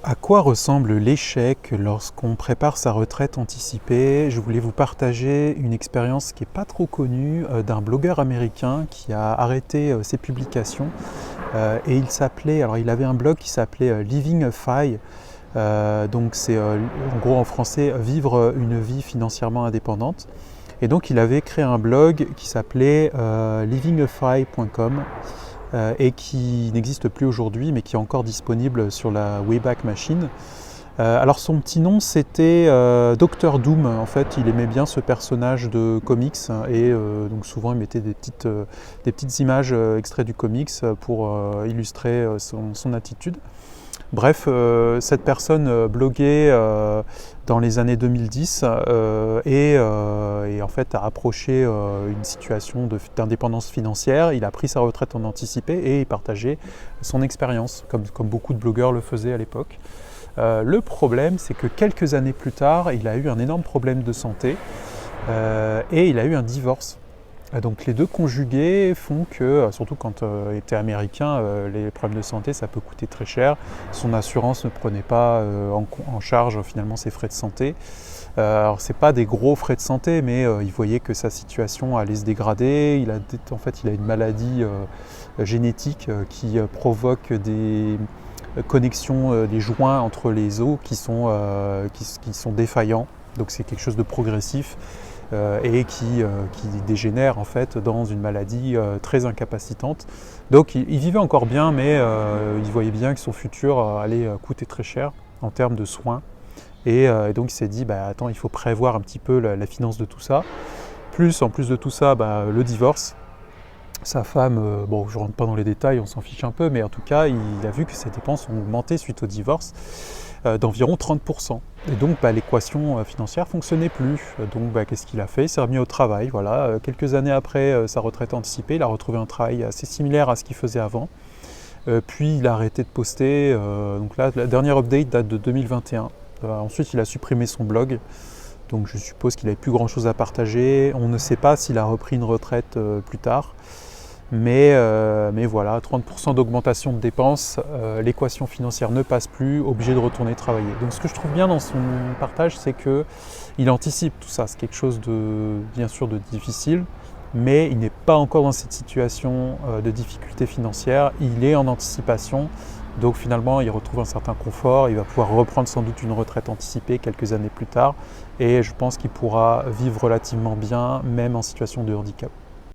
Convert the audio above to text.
À quoi ressemble l'échec lorsqu'on prépare sa retraite anticipée? Je voulais vous partager une expérience qui n'est pas trop connue d'un blogueur américain qui a arrêté ses publications et il avait un blog qui s'appelait Living a FI. Donc c'est en gros en français vivre une vie financièrement indépendante. Et donc il avait créé un blog qui s'appelait livingafy.com et qui n'existe plus aujourd'hui mais qui est encore disponible sur la Wayback Machine. Alors son petit nom c'était Dr Doom. En fait il aimait bien ce personnage de comics et donc souvent il mettait des petites images extraits du comics pour illustrer son attitude. Bref, cette personne bloguait dans les années 2010 et en fait a approché une situation d'indépendance financière. Il a pris sa retraite en anticipé et il partageait son expérience, comme beaucoup de blogueurs le faisaient à l'époque. Le problème, c'est que quelques années plus tard, il a eu un énorme problème de santé et il a eu un divorce. Donc les deux conjugués font que, surtout quand il était américain, les problèmes de santé ça peut coûter très cher. Son assurance ne prenait pas en charge finalement ses frais de santé. Alors c'est pas des gros frais de santé, mais il voyait que sa situation allait se dégrader. Il a une maladie génétique qui provoque des connexions des joints entre les os qui sont défaillants. Donc c'est quelque chose de progressif. Et qui dégénère en fait dans une maladie très incapacitante. Donc il vivait encore bien, mais il voyait bien que son futur allait coûter très cher en termes de soins. Et donc il s'est dit, attends, il faut prévoir un petit peu la finance de tout ça. En plus de tout ça, le divorce. Sa femme, bon je ne rentre pas dans les détails, on s'en fiche un peu, mais en tout cas il a vu que ses dépenses ont augmenté suite au divorce d'environ 30%. Et donc l'équation financière ne fonctionnait plus. Donc qu'est-ce qu'il a fait? Il s'est remis au travail. Voilà. Quelques années après sa retraite anticipée, il a retrouvé un travail assez similaire à ce qu'il faisait avant. Puis il a arrêté de poster. Donc là, la dernière update date de 2021. Ensuite, il a supprimé son blog. Donc je suppose qu'il n'avait plus grand chose à partager. On ne sait pas s'il a repris une retraite plus tard. Mais voilà, 30% d'augmentation de dépenses, l'équation financière ne passe plus, obligé de retourner travailler. Donc ce que je trouve bien dans son partage, c'est qu'il anticipe tout ça. C'est quelque chose bien sûr de difficile, mais il n'est pas encore dans cette situation de difficulté financière. Il est en anticipation, donc finalement il retrouve un certain confort. Il va pouvoir reprendre sans doute une retraite anticipée quelques années plus tard. Et je pense qu'il pourra vivre relativement bien, même en situation de handicap.